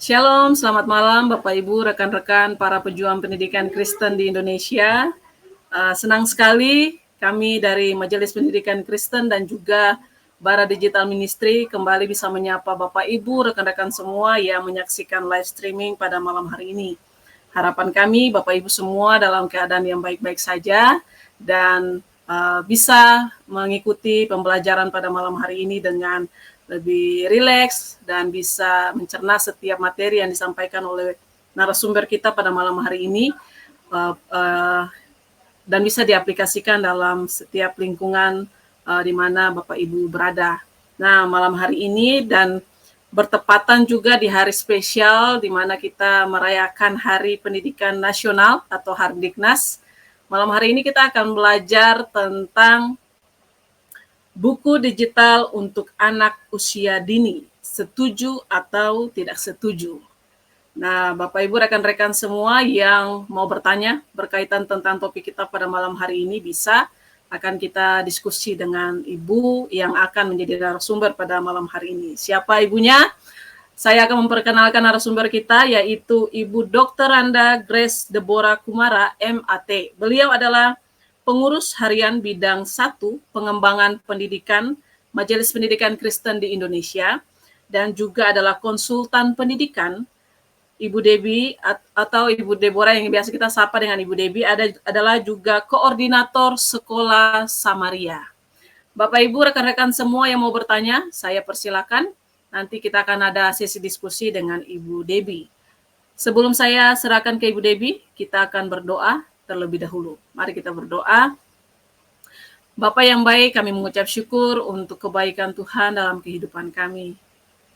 Shalom, selamat malam Bapak Ibu, rekan-rekan para pejuang pendidikan Kristen di Indonesia. Senang sekali kami dari Majelis Pendidikan Kristen dan juga Bara Digital Ministry kembali bisa menyapa Bapak Ibu, rekan-rekan semua yang menyaksikan live streaming pada malam hari ini. Harapan kami Bapak Ibu semua dalam keadaan yang baik-baik saja dan bisa mengikuti pembelajaran pada malam hari ini dengan lebih rileks dan bisa mencerna setiap materi yang disampaikan oleh narasumber kita pada malam hari ini dan bisa diaplikasikan dalam setiap lingkungan di mana Bapak Ibu berada. Nah, malam hari ini dan bertepatan juga di hari spesial di mana kita merayakan Hari Pendidikan Nasional atau Hardiknas. Malam hari ini kita akan belajar tentang buku digital untuk anak usia dini, setuju atau tidak setuju. Nah, Bapak Ibu rekan-rekan semua yang mau bertanya berkaitan tentang topik kita pada malam hari ini bisa akan kita diskusi dengan Ibu yang akan menjadi narasumber pada malam hari ini. Siapa ibunya? Saya akan memperkenalkan narasumber kita yaitu Ibu Dr. Randa Grace Deborah Kumara, MAT. Beliau adalah Pengurus Harian Bidang 1 Pengembangan Pendidikan Majelis Pendidikan Kristen di Indonesia dan juga adalah konsultan pendidikan. Ibu Debbie atau Ibu Deborah yang biasa kita sapa dengan Ibu Debbie adalah juga koordinator Sekolah Samaria. Bapak Ibu rekan-rekan semua yang mau bertanya, saya persilakan. Nanti kita akan ada sesi diskusi dengan Ibu Debbie. Sebelum saya serahkan ke Ibu Debbie, kita akan berdoa terlebih dahulu. Mari kita berdoa. Bapa yang baik, kami mengucap syukur untuk kebaikan Tuhan dalam kehidupan kami.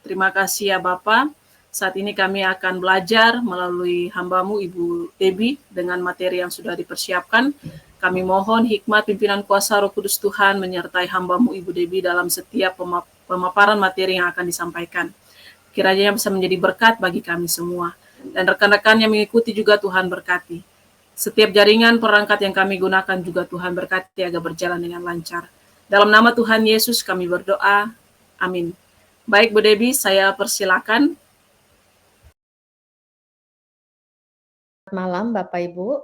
Terima kasih ya Bapa. Saat ini kami akan belajar melalui hamba-Mu Ibu Debbie dengan materi yang sudah dipersiapkan. Kami mohon hikmat pimpinan kuasa Roh Kudus Tuhan menyertai hamba-Mu Ibu Debbie dalam setiap pemaparan materi yang akan disampaikan. Kiranya bisa menjadi berkat bagi kami semua. Dan rekan-rekan yang mengikuti juga Tuhan berkati. Setiap jaringan perangkat yang kami gunakan juga Tuhan berkati agar berjalan dengan lancar. Dalam nama Tuhan Yesus kami berdoa. Amin. Baik Bu Debbie, saya persilakan. Malam Bapak Ibu.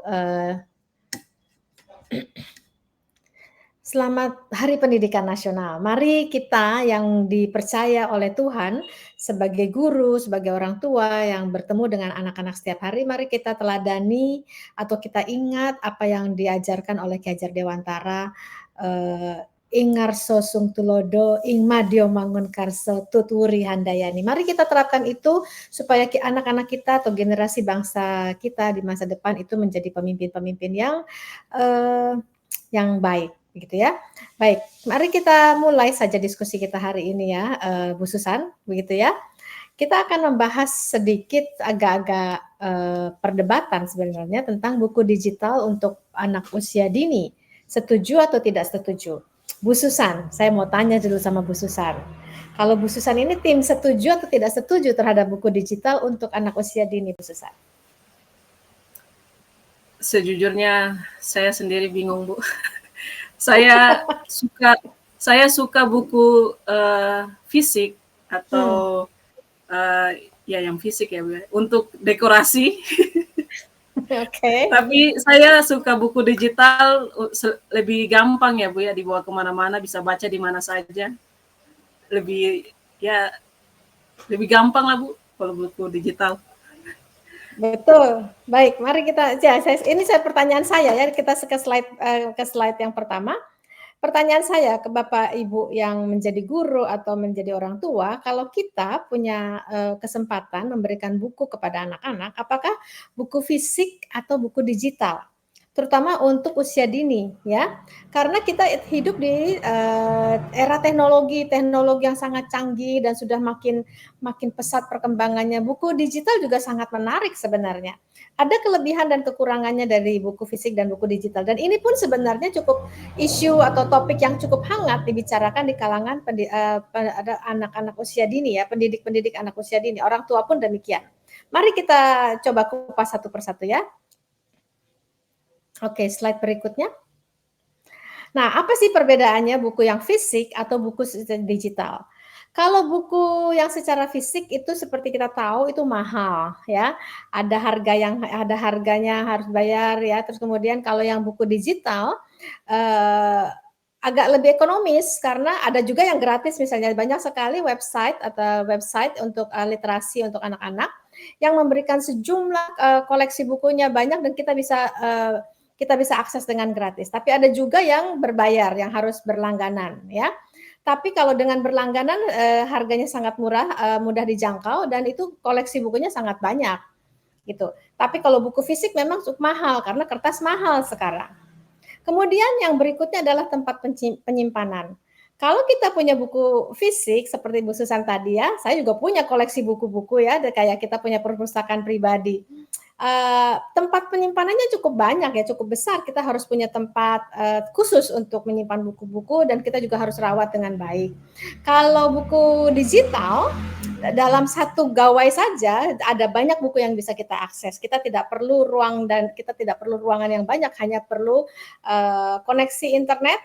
Selamat Hari Pendidikan Nasional. Mari kita yang dipercaya oleh Tuhan sebagai guru, sebagai orang tua yang bertemu dengan anak-anak setiap hari, mari kita teladani atau kita ingat apa yang diajarkan oleh Ki Hajar Dewantara, Ingarso sung tulodo, ing madyo mangun karso tuturi handayani. Mari kita terapkan itu supaya anak-anak kita atau generasi bangsa kita di masa depan itu menjadi pemimpin-pemimpin yang baik. Begitu ya. Baik, mari kita mulai saja diskusi kita hari ini ya, Bu Susan, begitu ya. Kita akan membahas sedikit agak-agak perdebatan sebenarnya tentang buku digital untuk anak usia dini. Setuju atau tidak setuju? Bu Susan, saya mau tanya dulu sama Bu Susan. Kalau Bu Susan ini tim setuju atau tidak setuju terhadap buku digital untuk anak usia dini, Bu Susan? Sejujurnya saya sendiri bingung, Bu. Saya suka buku fisik atau ya yang fisik ya Bu, untuk dekorasi. Oke. Tapi saya suka buku digital lebih gampang ya Bu ya, dibawa kemana-mana, bisa baca di mana saja. Lebih gampang lah Bu kalau buku digital. Betul. Baik, mari kita ini pertanyaan saya ya, kita ke slide yang pertama. Pertanyaan saya ke Bapak Ibu yang menjadi guru atau menjadi orang tua, kalau kita punya kesempatan memberikan buku kepada anak-anak, apakah buku fisik atau buku digital? Terutama untuk usia dini ya, karena kita hidup di era teknologi yang sangat canggih dan sudah makin pesat perkembangannya. Buku digital juga sangat menarik sebenarnya. Ada kelebihan dan kekurangannya dari buku fisik dan buku digital, dan ini pun sebenarnya cukup isu atau topik yang cukup hangat dibicarakan di kalangan anak-anak usia dini ya, pendidik anak usia dini, orang tua pun demikian. Mari kita coba kupas satu persatu ya. Oke, slide berikutnya. Nah, apa sih perbedaannya buku yang fisik atau buku digital? Kalau buku yang secara fisik itu seperti kita tahu itu mahal ya, ada harganya harus bayar ya, terus kemudian kalau yang buku digital, agak lebih ekonomis karena ada juga yang gratis misalnya, banyak sekali website untuk, literasi untuk anak-anak yang memberikan sejumlah, koleksi bukunya banyak dan kita bisa akses dengan gratis. Tapi ada juga yang berbayar, yang harus berlangganan ya. Tapi kalau dengan berlangganan harganya sangat murah, mudah dijangkau dan itu koleksi bukunya sangat banyak gitu. Tapi kalau buku fisik memang cukup mahal karena kertas mahal sekarang. Kemudian yang berikutnya adalah tempat penyimpanan. Kalau kita punya buku fisik seperti Bu Susan tadi ya, saya juga punya koleksi buku-buku ya, kayak kita punya perpustakaan pribadi. Tempat penyimpanannya cukup banyak ya, cukup besar. Kita harus punya tempat khusus untuk menyimpan buku-buku dan kita juga harus rawat dengan baik. Kalau buku digital, dalam satu gawai saja ada banyak buku yang bisa kita akses. Kita tidak perlu ruangan yang banyak, hanya perlu koneksi internet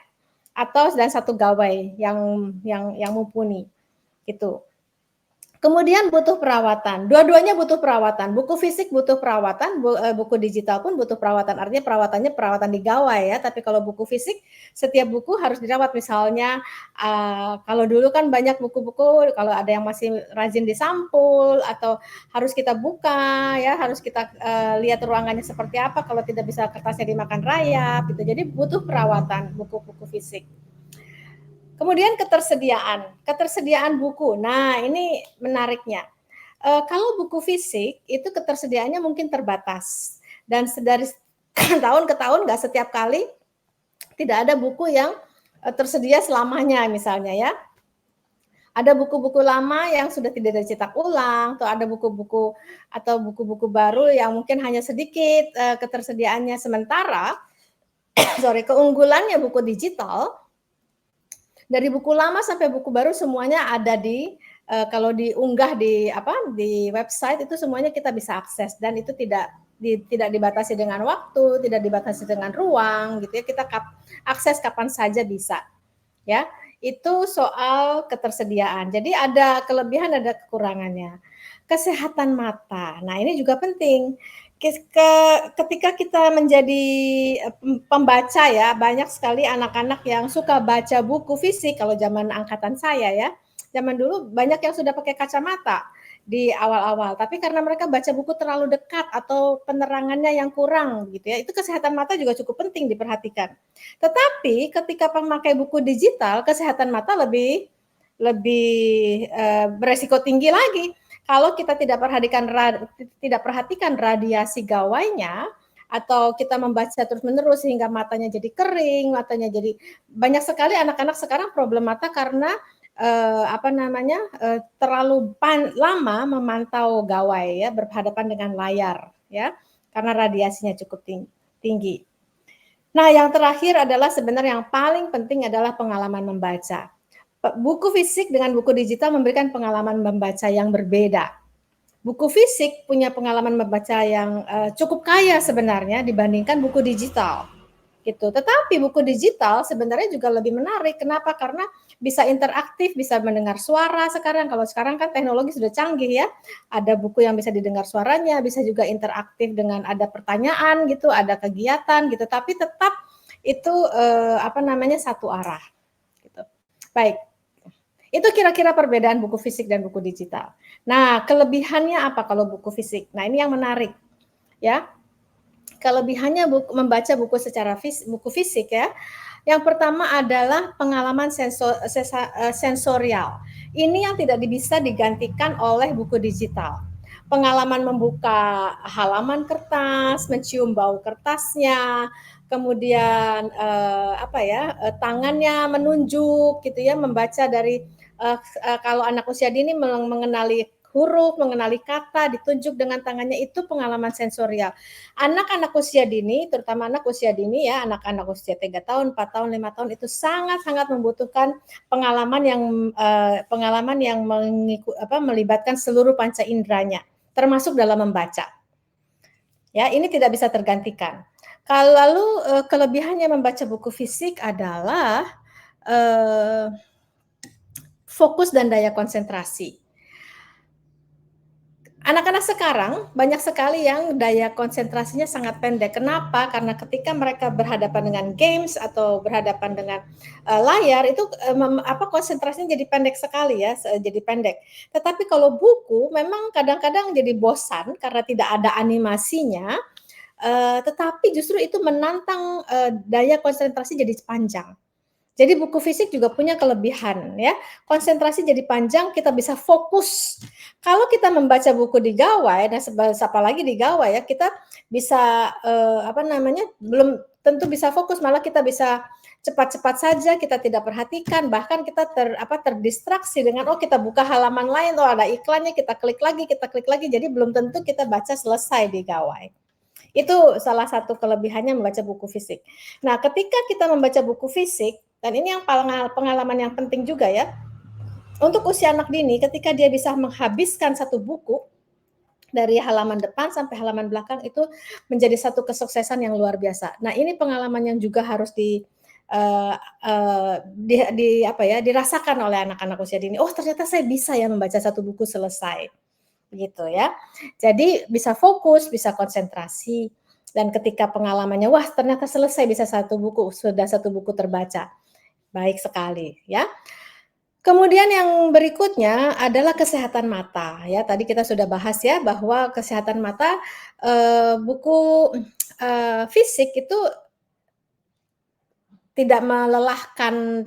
atau dan satu gawai yang mumpuni gitu. Kemudian butuh perawatan, dua-duanya butuh perawatan. Buku fisik butuh perawatan, buku digital pun butuh perawatan. Artinya perawatannya perawatan di gawai ya. Tapi kalau buku fisik, setiap buku harus dirawat. Misalnya kalau dulu kan banyak buku-buku, kalau ada yang masih rajin disampul atau harus kita buka ya, harus kita lihat ruangannya seperti apa. Kalau tidak bisa kertasnya dimakan rayap gitu. Jadi butuh perawatan buku-buku fisik. Kemudian ketersediaan buku. Nah, ini menariknya. Kalau buku fisik itu ketersediaannya mungkin terbatas dan dari tahun ke tahun nggak setiap kali tidak ada buku yang tersedia selamanya misalnya ya. Ada buku-buku lama yang sudah tidak dicetak ulang, atau ada buku-buku baru yang mungkin hanya sedikit ketersediaannya. Sementara, keunggulannya buku digital dari buku lama sampai buku baru semuanya ada kalau diunggah di website itu semuanya kita bisa akses dan itu tidak dibatasi dengan waktu, tidak dibatasi dengan ruang gitu ya. Kita akses kapan saja bisa. Ya. Itu soal ketersediaan. Jadi ada kelebihan, ada kekurangannya. Kesehatan mata. Nah, ini juga penting. Ketika kita menjadi pembaca ya, banyak sekali anak-anak yang suka baca buku fisik. Kalau zaman angkatan saya ya, zaman dulu banyak yang sudah pakai kacamata di awal-awal. Tapi karena mereka baca buku terlalu dekat atau penerangannya yang kurang gitu ya, itu kesehatan mata juga cukup penting diperhatikan. Tetapi ketika memakai buku digital, kesehatan mata lebih beresiko tinggi lagi. Kalau kita tidak perhatikan radiasi gawainya atau kita membaca terus-menerus sehingga matanya jadi kering, matanya jadi banyak sekali anak-anak sekarang problem mata karena terlalu lama memantau gawai ya, berhadapan dengan layar ya, karena radiasinya cukup tinggi. Nah, yang terakhir adalah sebenarnya yang paling penting adalah pengalaman membaca. Buku fisik dengan buku digital memberikan pengalaman membaca yang berbeda. Buku fisik punya pengalaman membaca yang cukup kaya sebenarnya dibandingkan buku digital. Gitu. Tetapi buku digital sebenarnya juga lebih menarik. Kenapa? Karena bisa interaktif, bisa mendengar suara sekarang. Kalau sekarang kan teknologi sudah canggih ya. Ada buku yang bisa didengar suaranya, bisa juga interaktif dengan ada pertanyaan gitu, ada kegiatan gitu. Tapi tetap itu satu arah. Gitu. Baik. Itu kira-kira perbedaan buku fisik dan buku digital. Nah, kelebihannya apa kalau buku fisik? Nah, ini yang menarik. Ya. Kelebihannya membaca buku secara buku fisik ya. Yang pertama adalah pengalaman sensorial. Ini yang tidak bisa digantikan oleh buku digital. Pengalaman membuka halaman kertas, mencium bau kertasnya, kemudian tangannya menunjuk gitu ya, membaca dari kalau anak usia dini mengenali huruf, mengenali kata, ditunjuk dengan tangannya, itu pengalaman sensorial. Anak-anak usia dini, terutama anak usia dini ya, anak-anak usia 3 tahun, 4 tahun, 5 tahun itu sangat-sangat membutuhkan pengalaman yang melibatkan seluruh panca inderanya. termasuk dalam membaca. Ya, ini tidak bisa tergantikan. Kalau lalu kelebihannya membaca buku fisik adalah fokus dan daya konsentrasi. Anak-anak sekarang banyak sekali yang daya konsentrasinya sangat pendek. Kenapa? Karena ketika mereka berhadapan dengan games atau berhadapan dengan layar itu konsentrasinya jadi pendek sekali ya, jadi pendek. Tetapi kalau buku memang kadang-kadang jadi bosan karena tidak ada animasinya, tetapi justru itu menantang daya konsentrasi jadi panjang. Jadi buku fisik juga punya kelebihan ya, konsentrasi jadi panjang, kita bisa fokus. Kalau kita membaca buku di gawai, nah apalagi di gawai ya, kita bisa belum tentu bisa fokus, malah kita bisa cepat-cepat saja, kita tidak perhatikan, bahkan kita terdistraksi dengan kita buka halaman lain, ada iklannya, kita klik lagi, jadi belum tentu kita baca selesai di gawai. Itu salah satu kelebihannya membaca buku fisik. Nah, ketika kita membaca buku fisik, dan ini yang pengalaman yang penting juga ya, untuk usia anak dini, ketika dia bisa menghabiskan satu buku, dari halaman depan sampai halaman belakang itu menjadi satu kesuksesan yang luar biasa. Nah, ini pengalaman yang juga harus dirasakan oleh anak-anak usia dini. Oh, ternyata saya bisa ya membaca satu buku selesai. Gitu ya. Jadi bisa fokus, bisa konsentrasi, dan ketika pengalamannya, wah ternyata selesai bisa sudah satu buku terbaca. Baik sekali ya. Kemudian yang berikutnya adalah kesehatan mata ya. Tadi kita sudah bahas ya bahwa kesehatan mata buku fisik itu tidak melelahkan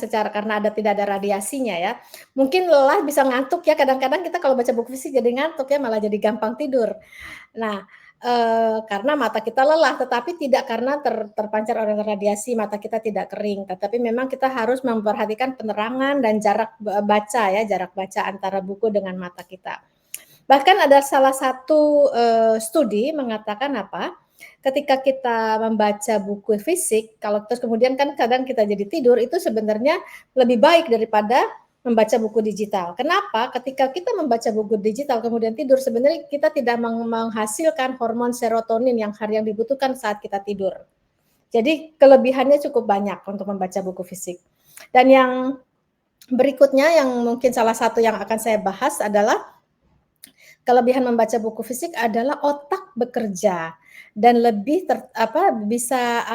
secara karena tidak ada radiasinya ya. Mungkin lelah bisa ngantuk ya, kadang-kadang kita kalau baca buku fisik jadi ngantuk ya, malah jadi gampang tidur. Nah, karena mata kita lelah, tetapi tidak karena terpancar oleh radiasi, mata kita tidak kering, tetapi memang kita harus memperhatikan penerangan dan jarak baca antara buku dengan mata kita. Bahkan ada salah satu studi mengatakan ketika kita membaca buku fisik, terus kemudian kan kadang kita jadi tidur, itu sebenarnya lebih baik daripada membaca buku digital. Kenapa? Ketika kita membaca buku digital kemudian tidur, sebenarnya kita tidak menghasilkan hormon serotonin yang dibutuhkan saat kita tidur. Jadi kelebihannya cukup banyak untuk membaca buku fisik. Dan yang berikutnya yang mungkin salah satu yang akan saya bahas adalah kelebihan membaca buku fisik adalah otak bekerja dan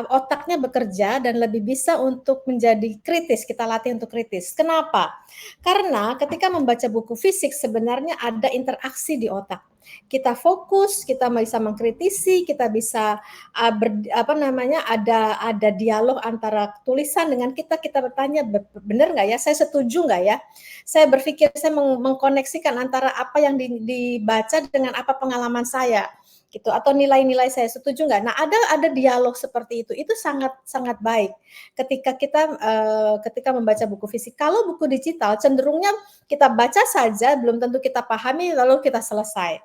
otaknya bekerja dan lebih bisa untuk menjadi kritis, kita latih untuk kritis. Kenapa? Karena ketika membaca buku fisik sebenarnya ada interaksi di otak. Kita fokus, kita bisa mengkritisi, kita bisa ada dialog antara tulisan dengan kita bertanya, benar nggak ya? Saya setuju nggak ya? Saya berpikir, saya mengkoneksikan antara apa yang dibaca dengan apa pengalaman saya, gitu, atau nilai-nilai saya, setuju nggak? Nah, ada dialog seperti itu sangat baik ketika membaca buku fisik. Kalau buku digital cenderungnya kita baca saja, belum tentu kita pahami lalu kita selesai.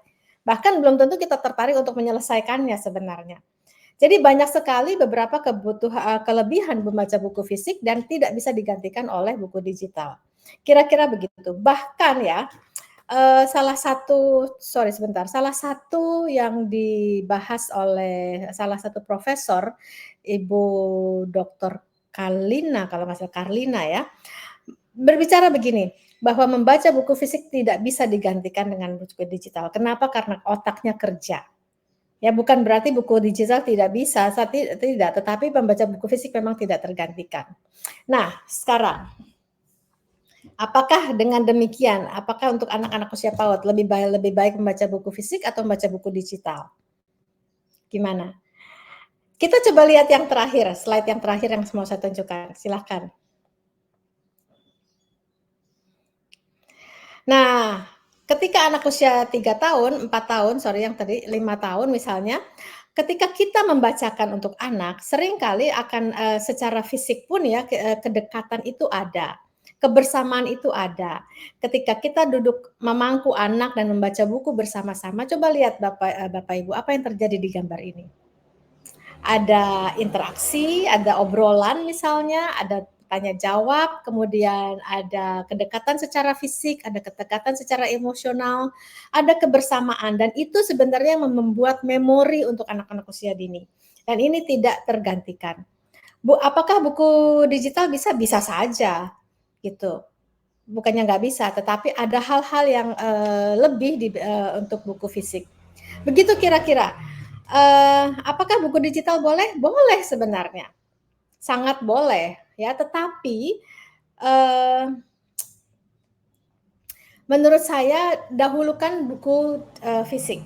Bahkan belum tentu kita tertarik untuk menyelesaikannya sebenarnya. Jadi banyak sekali beberapa kelebihan membaca buku fisik dan tidak bisa digantikan oleh buku digital. Kira-kira begitu. Bahkan ya, salah satu yang dibahas oleh salah satu profesor, Ibu Dr. Karlina, kalau nggak salah Karlina ya, berbicara begini, bahwa membaca buku fisik tidak bisa digantikan dengan buku digital. Kenapa? Karena otaknya kerja. Ya, bukan berarti buku digital tidak bisa, tidak, tetapi membaca buku fisik memang tidak tergantikan. Nah, sekarang apakah dengan demikian, apakah untuk anak-anak usia PAUD lebih baik membaca buku fisik atau membaca buku digital? Gimana? Kita coba lihat yang terakhir, slide yang terakhir yang mau saya tunjukkan. Silahkan. Nah, ketika anak usia 3 tahun, 4 tahun, yang tadi 5 tahun misalnya, ketika kita membacakan untuk anak, seringkali akan secara fisik pun ya kedekatan itu ada. Kebersamaan itu ada. Ketika kita duduk memangku anak dan membaca buku bersama-sama, coba lihat Bapak Ibu, apa yang terjadi di gambar ini? Ada interaksi, ada obrolan misalnya, ada tanya jawab, kemudian ada kedekatan secara fisik, ada kedekatan secara emosional, ada kebersamaan, dan itu sebenarnya membuat memori untuk anak-anak usia dini. Dan ini tidak tergantikan. Apakah buku digital bisa? Bisa saja, gitu. Bukannya nggak bisa, tetapi ada hal-hal yang lebih untuk buku fisik. Begitu kira-kira. Apakah buku digital boleh? Boleh sebenarnya, sangat boleh ya. Tetapi menurut saya dahulukan buku fisik.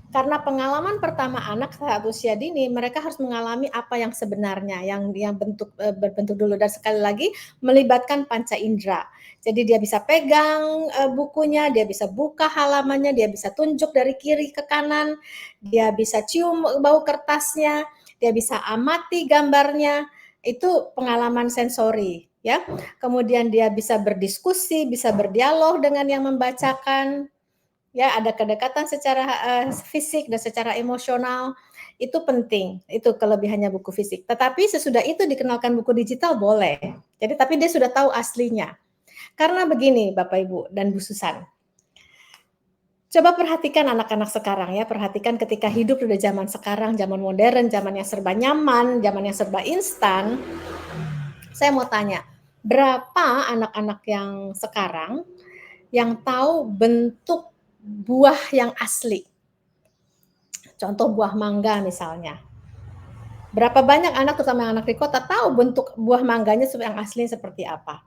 Karena pengalaman pertama anak saat usia dini, mereka harus mengalami apa yang sebenarnya, yang berbentuk dulu, dan sekali lagi melibatkan panca indera. Jadi dia bisa pegang bukunya, dia bisa buka halamannya, dia bisa tunjuk dari kiri ke kanan, dia bisa cium bau kertasnya, dia bisa amati gambarnya. Itu pengalaman sensori, ya. Kemudian dia bisa berdiskusi, bisa berdialog dengan yang membacakan. Ya, ada kedekatan secara fisik dan secara emosional. Itu penting, itu kelebihannya buku fisik. Tetapi sesudah itu dikenalkan buku digital boleh. Jadi tapi dia sudah tahu aslinya. Karena begini Bapak Ibu dan Bu Susan. Coba perhatikan anak-anak sekarang ya, perhatikan ketika hidup udah zaman sekarang, zaman modern, zaman yang serba nyaman, zaman yang serba instan. Saya mau tanya, berapa anak-anak yang sekarang yang tahu bentuk buah yang asli? Contoh buah mangga misalnya. Berapa banyak anak, terutama anak di kota, tahu bentuk buah mangganya yang asli seperti apa?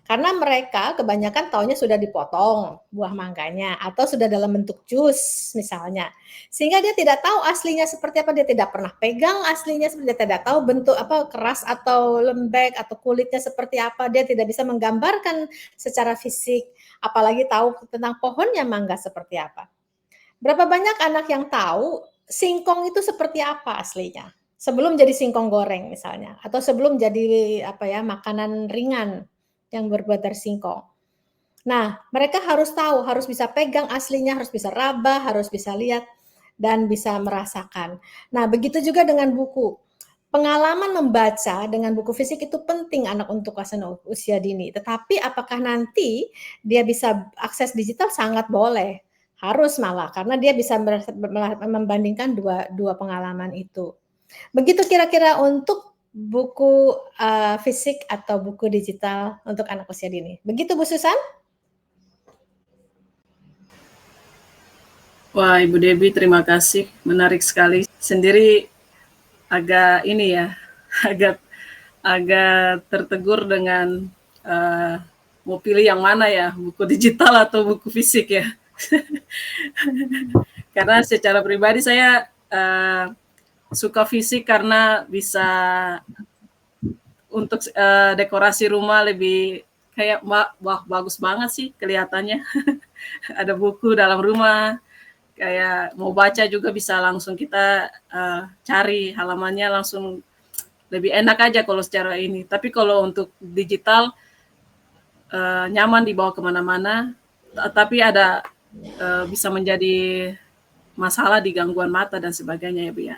Karena mereka kebanyakan taunya sudah dipotong buah mangganya atau sudah dalam bentuk jus misalnya. Sehingga dia tidak tahu aslinya seperti apa, dia tidak pernah pegang aslinya, dia tidak tahu bentuk apa, keras atau lembek atau kulitnya seperti apa, dia tidak bisa menggambarkan secara fisik, apalagi tahu tentang pohonnya mangga seperti apa. Berapa banyak anak yang tahu singkong itu seperti apa aslinya? Sebelum jadi singkong goreng misalnya, atau sebelum jadi makanan ringan yang berbuat dari singkong. Nah, mereka harus tahu, harus bisa pegang aslinya, harus bisa raba, harus bisa lihat dan bisa merasakan. Nah, begitu juga dengan buku. Pengalaman membaca dengan buku fisik itu penting anak untuk usia dini. Tetapi apakah nanti dia bisa akses digital? Sangat boleh. Harus malah, karena dia bisa membandingkan dua pengalaman itu. Begitu kira-kira untuk buku fisik atau buku digital untuk anak usia dini. Begitu Bu Susan? Wah, Ibu Debbie, terima kasih. Menarik sekali. Sendiri agak ini ya, agak tertegur dengan mau pilih yang mana ya, buku digital atau buku fisik ya. Karena secara pribadi saya suka fisik karena bisa untuk dekorasi rumah lebih kayak wah bagus banget sih kelihatannya. Ada buku dalam rumah, kayak mau baca juga bisa langsung kita cari halamannya, langsung lebih enak aja kalau secara ini. Tapi kalau untuk digital nyaman dibawa kemana-mana, tapi ada bisa menjadi masalah di gangguan mata dan sebagainya ya Bu ya.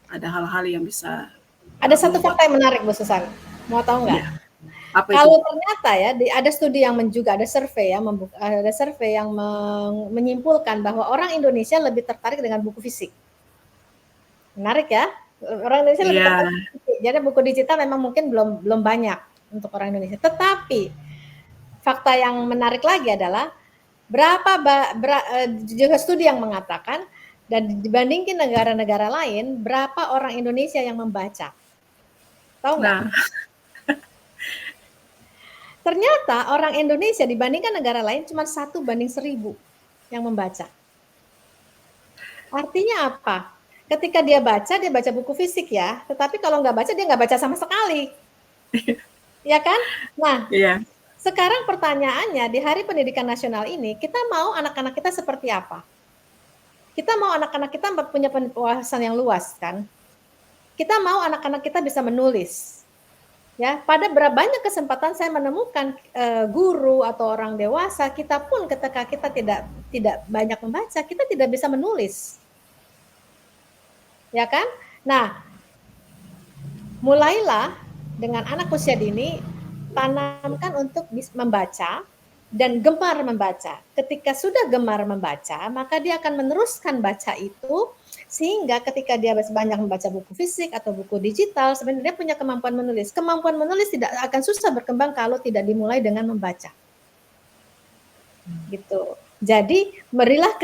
Ada hal-hal yang bisa ada satu fakta yang menarik Bu Susan, mau tahu nggak? Ya. Apa itu? Kalau ternyata ya ada studi yang juga ada survei ya, ada survei yang menyimpulkan bahwa orang Indonesia lebih tertarik dengan buku fisik. Menarik ya, orang Indonesia lebih tertarik dengan buku fisik. Jadi buku digital memang mungkin belum banyak untuk orang Indonesia. Tetapi fakta yang menarik lagi adalah juga studi yang mengatakan dan dibandingkan negara-negara lain, berapa orang Indonesia yang membaca? Tahu nggak? Nah. Ternyata orang Indonesia dibandingkan negara lain cuma 1:1000 yang membaca. Artinya apa? Ketika dia baca buku fisik ya, tetapi kalau nggak baca, dia nggak baca sama sekali. Ya kan? Nah, sekarang pertanyaannya, di Hari Pendidikan Nasional ini, kita mau anak-anak kita seperti apa? Kita mau anak-anak kita punya wawasan yang luas kan? Kita mau anak-anak kita bisa menulis. Ya, pada banyak kesempatan saya menemukan guru atau orang dewasa, kita pun ketika kita tidak banyak membaca, kita tidak bisa menulis. Ya kan? Nah, mulailah dengan anak usia dini, tanamkan untuk membaca dan gemar membaca. Ketika sudah gemar membaca, maka dia akan meneruskan baca itu, sehingga ketika dia banyak membaca buku fisik atau buku digital, sebenarnya dia punya kemampuan menulis. Kemampuan menulis tidak akan susah berkembang kalau tidak dimulai dengan membaca. Gitu. Jadi berilah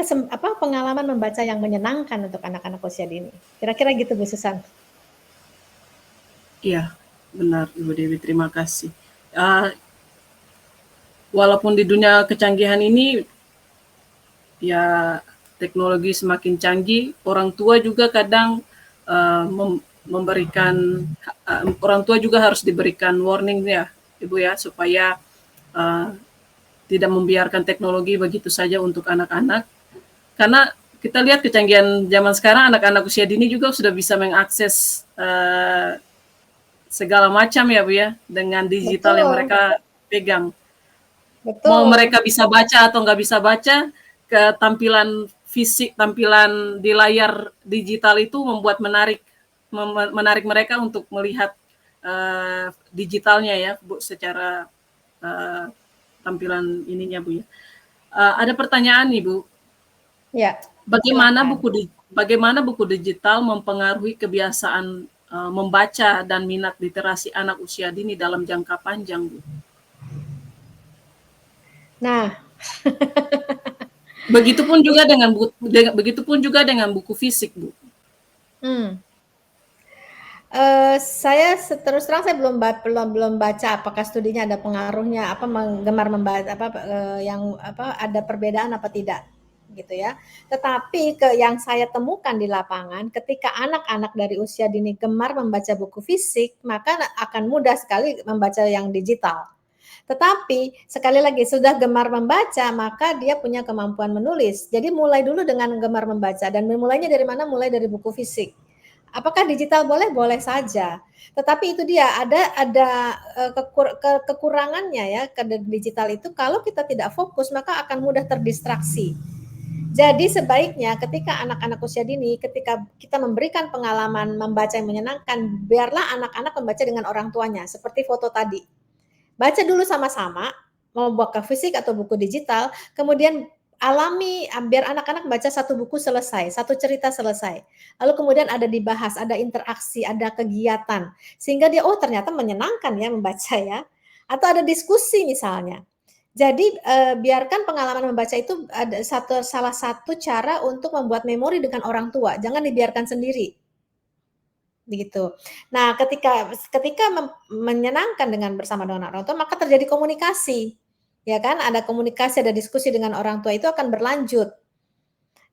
pengalaman membaca yang menyenangkan untuk anak-anak usia dini. Kira-kira gitu Bu Susan. Iya, benar Ibu Dewi, terima kasih. Walaupun di dunia kecanggihan ini, ya teknologi semakin canggih, orang tua juga kadang memberikan, orang tua juga harus diberikan warning ya Ibu ya, supaya tidak membiarkan teknologi begitu saja untuk anak-anak. Karena kita lihat kecanggihan zaman sekarang, anak-anak usia dini juga sudah bisa mengakses segala macam ya Bu ya, dengan digital yang mereka pegang. Betul. Mau mereka bisa baca atau nggak bisa baca, ketampilan fisik, tampilan di layar digital itu membuat menarik mereka untuk melihat digitalnya ya Bu, secara tampilan ininya Bu ya. Ada pertanyaan nih Bu. Ya. Bagaimana buku digital mempengaruhi kebiasaan membaca dan minat literasi anak usia dini dalam jangka panjang, Bu? Nah, begitupun juga dengan buku fisik, Bu. Saya terus terang saya belum baca apakah studinya ada pengaruhnya gemar membaca ada perbedaan apa tidak gitu ya. Tetapi yang saya temukan di lapangan, ketika anak-anak dari usia dini gemar membaca buku fisik, maka akan mudah sekali membaca yang digital. Tetapi sekali lagi sudah gemar membaca, maka dia punya kemampuan menulis. Jadi mulai dulu dengan gemar membaca, dan mulainya dari mana? Mulai dari buku fisik. Apakah digital boleh? Boleh saja. Tetapi itu dia ada kekurangannya ya ke digital itu, kalau kita tidak fokus maka akan mudah terdistraksi. Jadi sebaiknya ketika anak-anak usia dini, ketika kita memberikan pengalaman membaca yang menyenangkan, biarlah anak-anak membaca dengan orang tuanya, seperti foto tadi. Baca dulu sama-sama, mau buka fisik atau buku digital, kemudian alami, biar anak-anak baca satu buku selesai, satu cerita selesai. Lalu kemudian ada dibahas, ada interaksi, ada kegiatan, sehingga dia ternyata menyenangkan ya membaca ya. Atau ada diskusi misalnya. Jadi biarkan pengalaman membaca itu ada salah satu cara untuk membuat memori dengan orang tua. Jangan dibiarkan sendiri. Begitu. Nah, ketika menyenangkan bersama dengan orang tua, maka terjadi komunikasi. Ya kan? Ada komunikasi, ada diskusi dengan orang tua, itu akan berlanjut.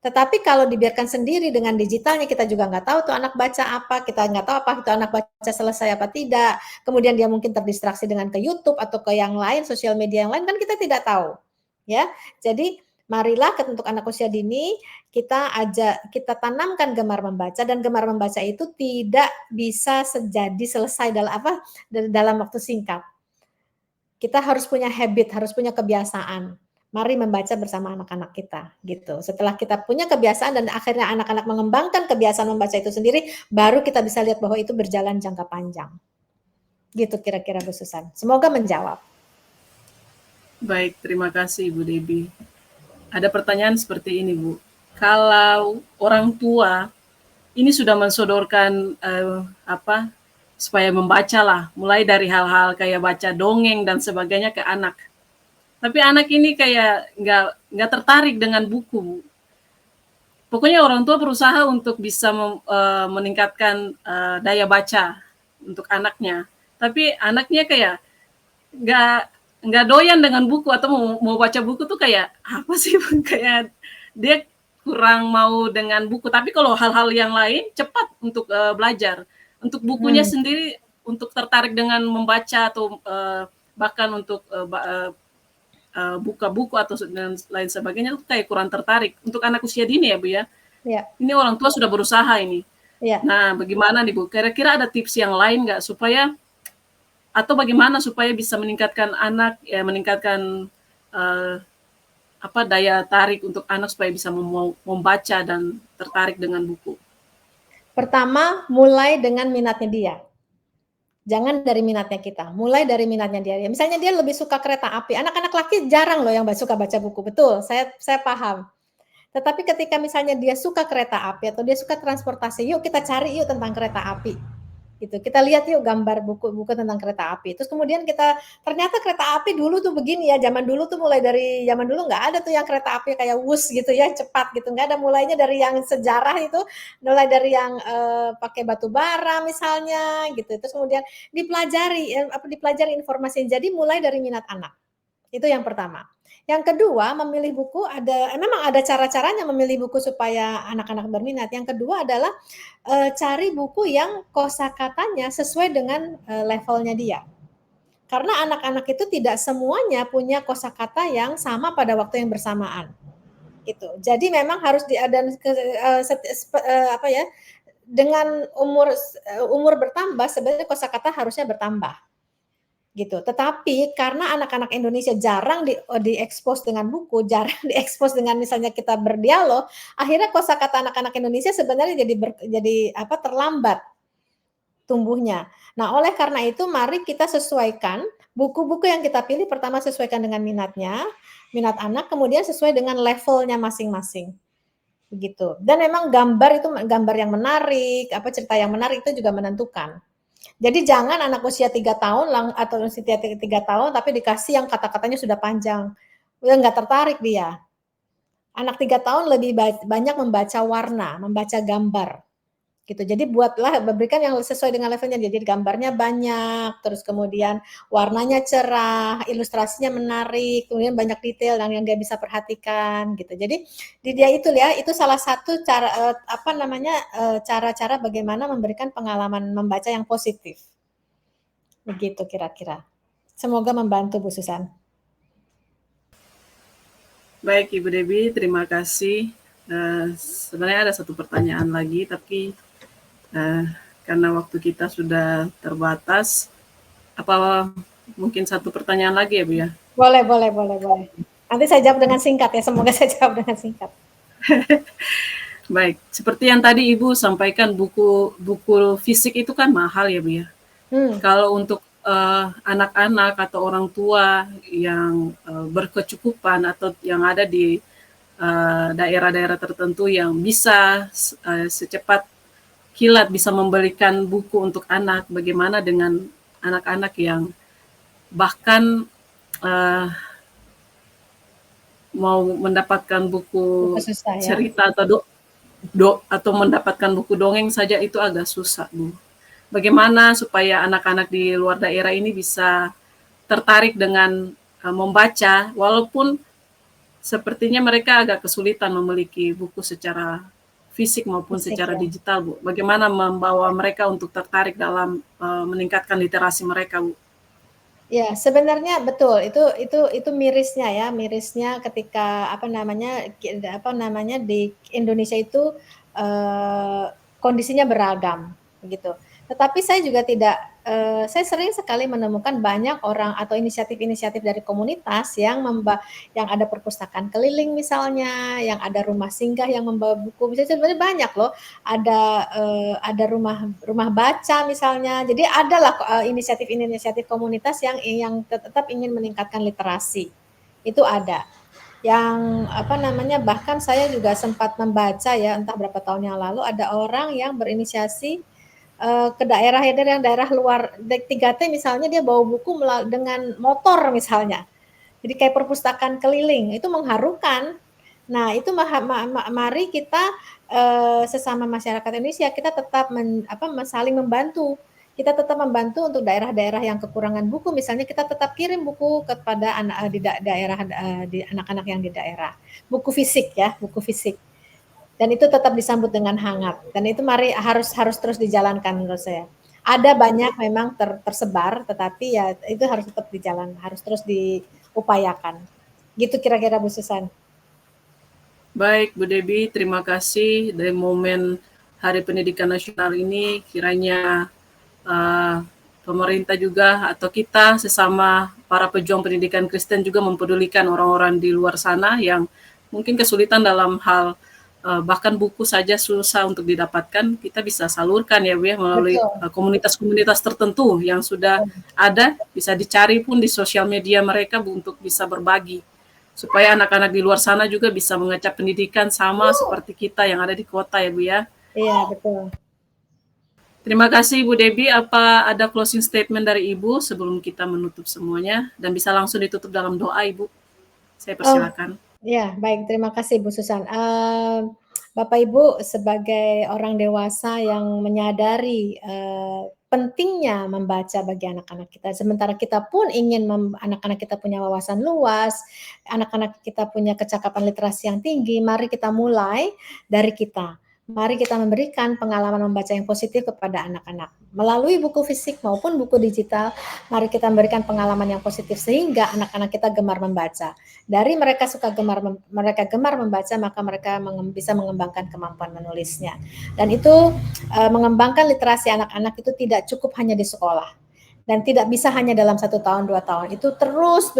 Tetapi kalau dibiarkan sendiri dengan digitalnya, kita juga nggak tahu tuh anak baca apa, kita nggak tahu apa itu anak baca selesai apa tidak. Kemudian dia mungkin terdistraksi dengan ke YouTube atau ke yang lain, sosial media yang lain, kan kita tidak tahu. Ya. Jadi marilah untuk anak usia dini kita tanamkan gemar membaca, dan gemar membaca itu tidak bisa selesai dalam waktu singkat. Kita harus punya habit, harus punya kebiasaan. Mari membaca bersama anak-anak kita gitu. Setelah kita punya kebiasaan dan akhirnya anak-anak mengembangkan kebiasaan membaca itu sendiri, baru kita bisa lihat bahwa itu berjalan jangka panjang. Gitu kira-kira Bu Susan. Semoga menjawab. Baik, terima kasih Ibu Debbie. Ada pertanyaan seperti ini, Bu. Kalau orang tua ini sudah mensodorkan supaya membaca lah, mulai dari hal-hal kayak baca dongeng dan sebagainya ke anak. Tapi anak ini kayak nggak tertarik dengan buku. Pokoknya orang tua berusaha untuk bisa meningkatkan daya baca untuk anaknya. Tapi anaknya kayak nggak doyan dengan buku, atau mau baca buku tuh kayak apa sih, kayak dia kurang mau dengan buku. Tapi kalau hal-hal yang lain cepat untuk belajar. Untuk bukunya sendiri, untuk tertarik dengan membaca atau bahkan untuk buka buku atau dan lain sebagainya, itu kayak kurang tertarik untuk anak usia dini ya Bu ya. Ya. Ini orang tua sudah berusaha ini. Ya. Nah, bagaimana nih Bu? Kira-kira ada tips yang lain nggak supaya, atau bagaimana supaya bisa meningkatkan anak ya, meningkatkan daya tarik untuk anak supaya bisa membaca dan tertarik dengan buku? Pertama, mulai dengan minatnya dia. Jangan dari minatnya kita, mulai dari minatnya dia. Misalnya dia lebih suka kereta api, anak-anak laki jarang loh yang suka baca buku, betul, saya paham. Tetapi ketika misalnya dia suka kereta api atau dia suka transportasi, yuk kita cari yuk tentang kereta api. Gitu. Kita lihat yuk gambar buku-buku tentang kereta api. Terus kemudian kita ternyata kereta api dulu tuh begini ya, zaman dulu tuh mulai dari zaman dulu nggak ada tuh yang kereta api kayak wus gitu ya, cepat gitu. Nggak ada, mulainya dari yang sejarah itu, mulai dari yang pakai batu bara misalnya gitu. Terus kemudian dipelajari informasi. Jadi mulai dari minat anak. Itu yang pertama. Yang kedua, memilih buku memang ada cara-caranya memilih buku supaya anak-anak berminat. Yang kedua adalah cari buku yang kosakatanya sesuai dengan levelnya dia. Karena anak-anak itu tidak semuanya punya kosakata yang sama pada waktu yang bersamaan. Gitu. Jadi memang harus dengan umur bertambah sebenarnya kosakata harusnya bertambah. Gitu. Tetapi karena anak-anak Indonesia jarang diekspos dengan buku, jarang diekspos dengan misalnya kita berdialog, akhirnya kosakata anak-anak Indonesia sebenarnya jadi terlambat tumbuhnya. Nah, oleh karena itu mari kita sesuaikan buku-buku yang kita pilih, pertama sesuaikan dengan minatnya, minat anak, kemudian sesuai dengan levelnya masing-masing. Begitu. Dan memang gambar yang menarik, cerita yang menarik itu juga menentukan. Jadi jangan anak usia 3 tahun atau usia 3 tahun tapi dikasih yang kata-katanya sudah panjang. Udah nggak tertarik dia. Anak 3 tahun lebih banyak membaca warna, membaca gambar. Gitu. Jadi berikan yang sesuai dengan levelnya. Jadi gambarnya banyak, terus kemudian warnanya cerah, ilustrasinya menarik, kemudian banyak detail yang dia bisa perhatikan gitu. Jadi dia itu salah satu cara-cara bagaimana memberikan pengalaman membaca yang positif. Begitu kira-kira. Semoga membantu Bu Susan. Baik Ibu Debbie, terima kasih. Sebenarnya ada satu pertanyaan lagi, tapi karena waktu kita sudah terbatas, apa mungkin satu pertanyaan lagi ya Bu ya? Boleh. Nanti saya jawab dengan singkat ya, semoga saya jawab dengan singkat. Baik, seperti yang tadi Ibu sampaikan, buku fisik itu kan mahal ya Bu ya. Kalau untuk anak-anak atau orang tua yang berkecukupan atau yang ada di daerah-daerah tertentu yang bisa secepat kilat bisa membelikan buku untuk anak, bagaimana dengan anak-anak yang bahkan mau mendapatkan buku susah, cerita atau atau mendapatkan buku dongeng saja itu agak susah Bu. Bagaimana supaya anak-anak di luar daerah ini bisa tertarik dengan membaca, walaupun sepertinya mereka agak kesulitan memiliki buku secara fisik maupun secara digital, Bu. Bagaimana membawa mereka untuk tertarik dalam meningkatkan literasi mereka, Bu? Ya, sebenarnya betul. Itu mirisnya ketika di Indonesia itu kondisinya beragam, begitu. Tetapi saya juga saya sering sekali menemukan banyak orang atau inisiatif-inisiatif dari komunitas yang ada perpustakaan keliling misalnya, yang ada rumah singgah yang membawa buku. Misalnya sebenarnya banyak loh. Ada rumah baca misalnya. Jadi adalah inisiatif komunitas yang tetap ingin meningkatkan literasi. Itu ada. Yang bahkan saya juga sempat membaca ya, entah berapa tahun yang lalu, ada orang yang berinisiasi ke daerah luar 3T misalnya, dia bawa buku dengan motor misalnya. Jadi kayak perpustakaan keliling, itu mengharukan. Nah, itu mari kita sesama masyarakat Indonesia kita tetap saling membantu. Kita tetap membantu untuk daerah-daerah yang kekurangan buku, misalnya kita tetap kirim buku kepada anak-anak yang di daerah. Buku fisik. Dan itu tetap disambut dengan hangat. Dan itu harus terus dijalankan menurut saya. Ada banyak memang tersebar, tetapi ya itu harus tetap dijalankan, harus terus diupayakan. Gitu kira-kira Bu Susan. Baik Bu Debbie, terima kasih. Dari momen Hari Pendidikan Nasional ini, kiranya pemerintah juga atau kita sesama para pejuang pendidikan Kristen juga mempedulikan orang-orang di luar sana yang mungkin kesulitan dalam hal bahkan buku saja susah untuk didapatkan, kita bisa salurkan ya Bu ya, melalui Betul. komunitas-komunitas tertentu yang sudah ada, bisa dicari pun di sosial media mereka untuk bisa berbagi. Supaya anak-anak di luar sana juga bisa mengecap pendidikan sama seperti kita yang ada di kota ya Bu ya. Iya, betul. Terima kasih Ibu Debbie. Apa ada closing statement dari Ibu sebelum kita menutup semuanya? Dan bisa langsung ditutup dalam doa Ibu. Saya persilakan. Ya, baik. Terima kasih Bu Susan. Bapak Ibu sebagai orang dewasa yang menyadari pentingnya membaca bagi anak-anak kita. Sementara kita pun ingin anak-anak kita punya wawasan luas, anak-anak kita punya kecakapan literasi yang tinggi. Mari kita mulai dari kita. Mari kita memberikan pengalaman membaca yang positif kepada anak-anak. Melalui buku fisik maupun buku digital, mari kita memberikan pengalaman yang positif sehingga anak-anak kita gemar membaca. Dari mereka gemar membaca, maka mereka bisa mengembangkan kemampuan menulisnya. Dan itu mengembangkan literasi anak-anak itu tidak cukup hanya di sekolah. Dan tidak bisa hanya dalam 1 tahun, 2 tahun. Itu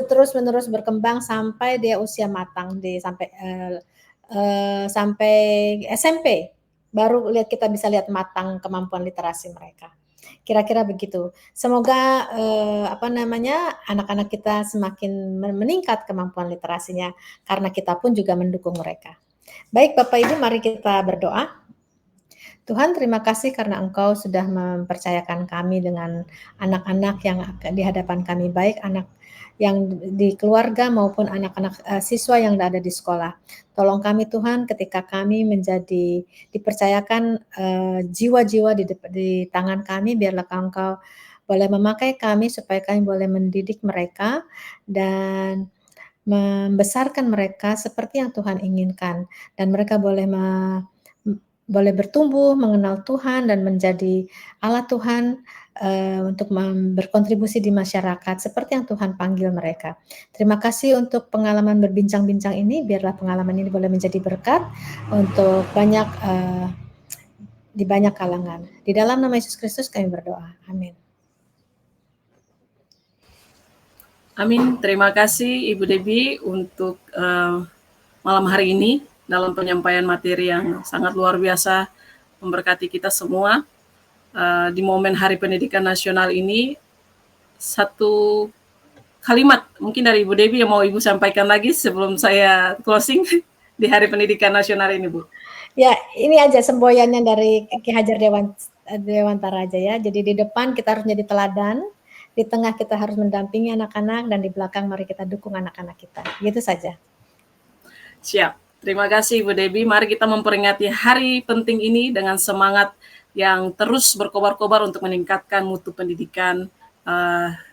terus-menerus berkembang sampai dia usia matang, sampai SMP. Baru kita bisa lihat matang kemampuan literasi mereka. Kira-kira begitu. Semoga anak-anak kita semakin meningkat kemampuan literasinya karena kita pun juga mendukung mereka. Baik Bapak Ibu, mari kita berdoa. Tuhan, terima kasih karena Engkau sudah mempercayakan kami dengan anak-anak yang di hadapan kami, baik anak yang di keluarga maupun anak-anak siswa yang ada di sekolah. Tolong kami Tuhan ketika kami dipercayakan jiwa-jiwa di tangan kami, biarlah Engkau boleh memakai kami supaya kami boleh mendidik mereka dan membesarkan mereka seperti yang Tuhan inginkan, dan mereka boleh bertumbuh, mengenal Tuhan dan menjadi alat Tuhan untuk berkontribusi di masyarakat seperti yang Tuhan panggil mereka. Terima kasih untuk pengalaman berbincang-bincang ini, biarlah pengalaman ini boleh menjadi berkat untuk di banyak kalangan. Di dalam nama Yesus Kristus kami berdoa. Amin. Amin. Terima kasih Ibu Debbie untuk malam hari ini dalam penyampaian materi yang sangat luar biasa memberkati kita semua. Di momen Hari Pendidikan Nasional ini, satu kalimat mungkin dari Ibu Debbie yang mau Ibu sampaikan lagi sebelum saya closing di Hari Pendidikan Nasional ini, Bu. Ya, ini aja semboyannya dari Ki Hajar Dewantara aja ya. Jadi di depan kita harus menjadi teladan, di tengah kita harus mendampingi anak-anak, dan di belakang mari kita dukung anak-anak kita. Gitu saja. Siap. Terima kasih Ibu Debbie. Mari kita memperingati hari penting ini dengan semangat yang terus berkobar-kobar untuk meningkatkan mutu pendidikan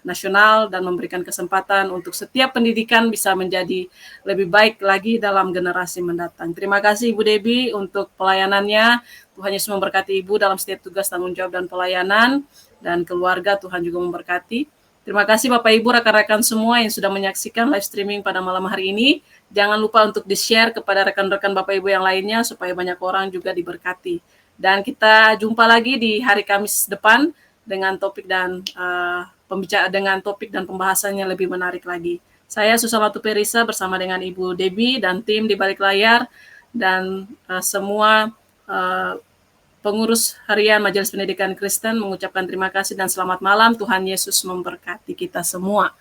nasional dan memberikan kesempatan untuk setiap pendidikan bisa menjadi lebih baik lagi dalam generasi mendatang. Terima kasih Ibu Debbie untuk pelayanannya. Tuhan Yesus memberkati Ibu dalam setiap tugas, tanggung jawab, dan pelayanan, dan keluarga Tuhan juga memberkati. Terima kasih Bapak Ibu, rekan-rekan semua yang sudah menyaksikan live streaming pada malam hari ini. Jangan lupa untuk di-share kepada rekan-rekan Bapak Ibu yang lainnya supaya banyak orang juga diberkati. Dan kita jumpa lagi di hari Kamis depan dengan topik dan pembahasannya lebih menarik lagi. Saya Susan Latuperisa bersama dengan Ibu Debbie dan tim di balik layar dan semua pengurus harian Majelis Pendidikan Kristen mengucapkan terima kasih dan selamat malam. Tuhan Yesus memberkati kita semua.